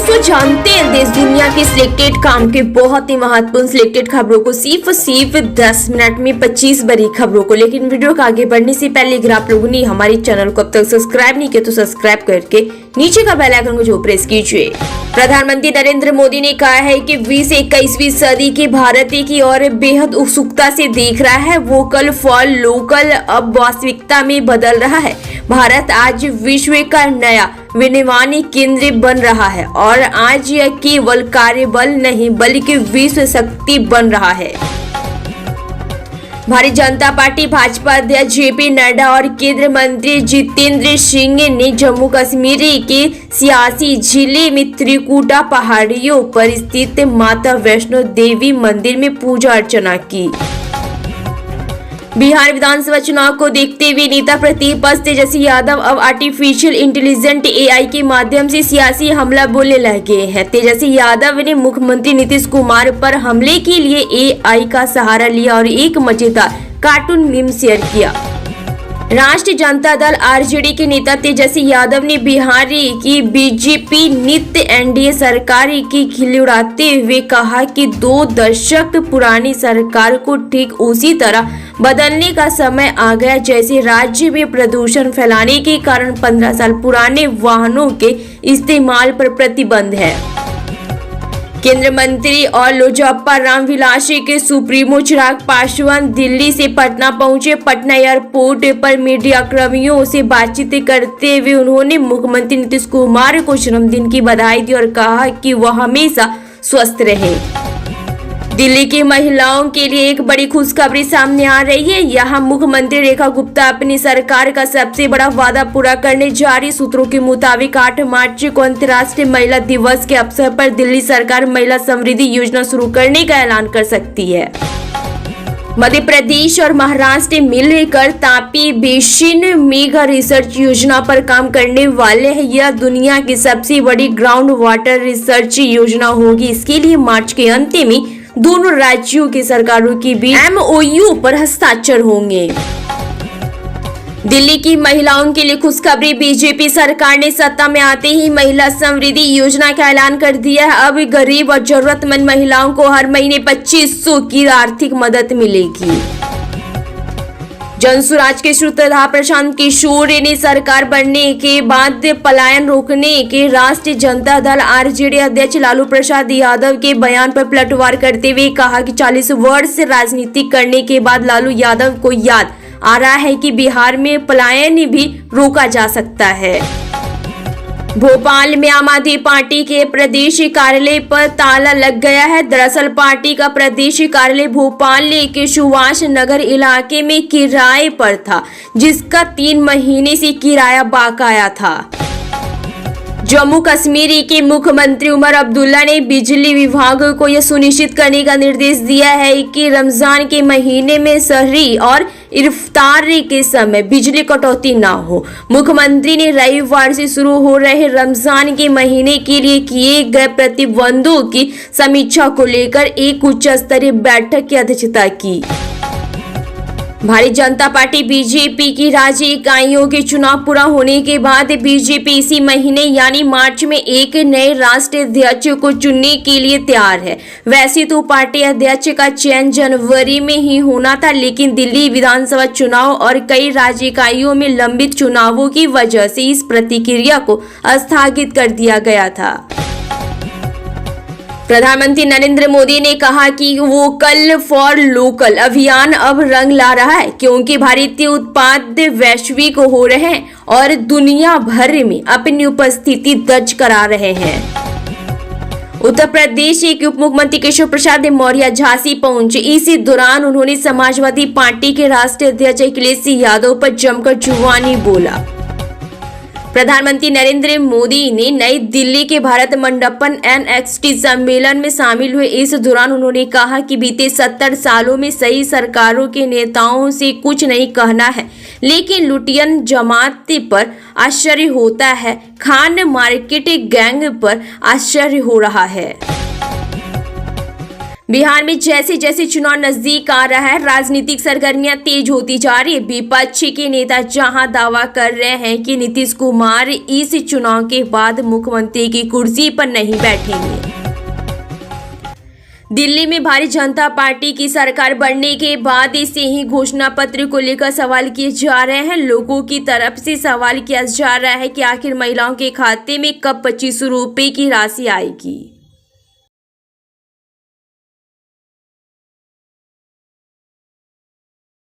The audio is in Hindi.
दोस्तों जानते हैं देश दुनिया के सिलेक्टेड काम के बहुत ही महत्वपूर्ण सिलेक्टेड खबरों को सिर्फ 10 मिनट में 25 बड़ी खबरों को। लेकिन वीडियो को आगे बढ़ने से पहले अगर आप लोगों ने हमारे चैनल को अब तक सब्सक्राइब नहीं किया तो सब्सक्राइब करके नीचे का बेल आइकन को जो प्रेस कीजिए। प्रधानमंत्री नरेंद्र मोदी ने कहा है कि 20-21वीं सदी के भारत की ओर बेहद उत्सुकता से देख रहा है। वोकल फॉर लोकल अब वास्तविकता में बदल रहा है। भारत आज विश्व का नया विनिर्माण केंद्र बन रहा है और आज यह केवल कार्यबल नहीं बल्कि विश्व शक्ति बन रहा है। भारतीय जनता पार्टी भाजपा अध्यक्ष जेपी नड्डा और केंद्रीय मंत्री जितेंद्र सिंह ने जम्मू कश्मीर के सियासी जिले में त्रिकुटा पहाड़ियों पर स्थित माता वैष्णो देवी मंदिर में पूजा अर्चना की। बिहार विधानसभा चुनाव को देखते हुए नेता प्रतिपक्ष तेजस्वी यादव अब आर्टिफिशियल इंटेलिजेंट एआई के माध्यम से सियासी हमला बोलने लगे हैं। तेजस्वी यादव ने मुख्यमंत्री नीतीश कुमार पर हमले के लिए एआई का सहारा लिया और एक मजेदार कार्टून मीम शेयर किया। राष्ट्रीय जनता दल आरजेडी के नेता तेजस्वी यादव ने बिहार की बीजेपी नीति एनडीए सरकार की खिल्ली उड़ाते हुए कहा कि 2 दशक पुरानी सरकार को ठीक उसी तरह बदलने का समय आ गया जैसे राज्य में प्रदूषण फैलाने के कारण 15 साल पुराने वाहनों के इस्तेमाल पर प्रतिबंध है। केंद्रीय मंत्री और लोजपा रामविलास के सुप्रीमो चिराग पासवान दिल्ली से पटना पहुंचे। पटना एयरपोर्ट पर मीडिया कर्मियों से बातचीत करते हुए उन्होंने मुख्यमंत्री नीतीश कुमार को जन्मदिन की बधाई दी और कहा कि वह हमेशा स्वस्थ रहे। दिल्ली की महिलाओं के लिए एक बड़ी खुशखबरी सामने आ रही है। यहाँ मुख्यमंत्री रेखा गुप्ता अपनी सरकार का सबसे बड़ा वादा पूरा करने जा रही। सूत्रों के मुताबिक 8 मार्च को अंतर्राष्ट्रीय महिला दिवस के अवसर पर दिल्ली सरकार महिला समृद्धि योजना शुरू करने का ऐलान कर सकती है। मध्य प्रदेश और महाराष्ट्र मिलकर तापी बेसिन मेगा रिसर्च योजना पर काम करने वाले हैं। यह दुनिया की सबसे बड़ी ग्राउंड वाटर रिसर्च योजना होगी। इसके लिए मार्च के अंत में दोनों राज्यों की सरकारों के बीच एमओयू पर हस्ताक्षर होंगे। दिल्ली की महिलाओं के लिए खुशखबरी। बीजेपी सरकार ने सत्ता में आते ही महिला समृद्धि योजना का ऐलान कर दिया है। अब गरीब और जरूरतमंद महिलाओं को हर महीने 2500 की आर्थिक मदद मिलेगी। जनसुराज के सूत्रधार प्रशांत किशोर ने सरकार बनने के बाद पलायन रोकने के राष्ट्रीय जनता दल आरजेडी अध्यक्ष लालू प्रसाद यादव के बयान पर पलटवार करते हुए कहा कि 40 वर्ष राजनीति करने के बाद लालू यादव को याद आ रहा है कि बिहार में पलायन भी रोका जा सकता है। भोपाल में आम आदमी पार्टी के प्रदेश कार्यालय पर ताला लग गया है। दरअसल पार्टी का प्रदेश कार्यालय भोपाल के सुभाष नगर इलाके में किराए पर था, जिसका 3 महीने से किराया बकाया था। जम्मू कश्मीर के मुख्यमंत्री उमर अब्दुल्ला ने बिजली विभाग को यह सुनिश्चित करने का निर्देश दिया है कि रमजान के महीने में सहरी और इफ्तार के समय बिजली कटौती न हो। मुख्यमंत्री ने रविवार से शुरू हो रहे रमजान के महीने के लिए किए गए प्रतिबंधों की समीक्षा को लेकर एक उच्च स्तरीय बैठक की अध्यक्षता की। भारतीय जनता पार्टी बीजेपी की राज्य इकाइयों के चुनाव पूरा होने के बाद बीजेपी इसी महीने यानी मार्च में एक नए राष्ट्रीय अध्यक्ष को चुनने के लिए तैयार है। वैसे तो पार्टी अध्यक्ष का चयन जनवरी में ही होना था, लेकिन दिल्ली विधानसभा चुनाव और कई राज्य इकाइयों में लंबित चुनावों की वजह से इस प्रक्रिया को स्थगित कर दिया गया था। प्रधानमंत्री नरेंद्र मोदी ने कहा कि वोकल फॉर लोकल अभियान अब रंग ला रहा है, क्योंकि भारतीय उत्पाद वैश्विक हो रहे हैं और दुनिया भर में अपनी उपस्थिति दर्ज करा रहे हैं। उत्तर प्रदेश के उप मुख्यमंत्री केशव प्रसाद मौर्य झांसी पहुंचे। इसी दौरान उन्होंने समाजवादी पार्टी के राष्ट्रीय अध्यक्ष अखिलेश यादव पर जमकर जुबानी बोला। प्रधानमंत्री नरेंद्र मोदी ने नई दिल्ली के भारत मंडपम NXT सम्मेलन में शामिल हुए। इस दौरान उन्होंने कहा कि बीते 70 सालों में सही सरकारों के नेताओं से कुछ नहीं कहना है, लेकिन लुटियन जमात पर आश्चर्य होता है, खान मार्केट गैंग पर आश्चर्य हो रहा है। बिहार में जैसे जैसे चुनाव नजदीक आ रहा है, राजनीतिक सरगर्मियां तेज होती जा रही है। विपक्ष के नेता जहां दावा कर रहे हैं कि नीतीश कुमार इस चुनाव के बाद मुख्यमंत्री की कुर्सी पर नहीं बैठेंगे। दिल्ली में भारतीय जनता पार्टी की सरकार बनने के बाद से ही घोषणा पत्र को लेकर सवाल किए जा रहे हैं। लोगों की तरफ से सवाल किया जा रहा है कि आखिर महिलाओं के खाते में कब 2500 रुपए की राशि आएगी।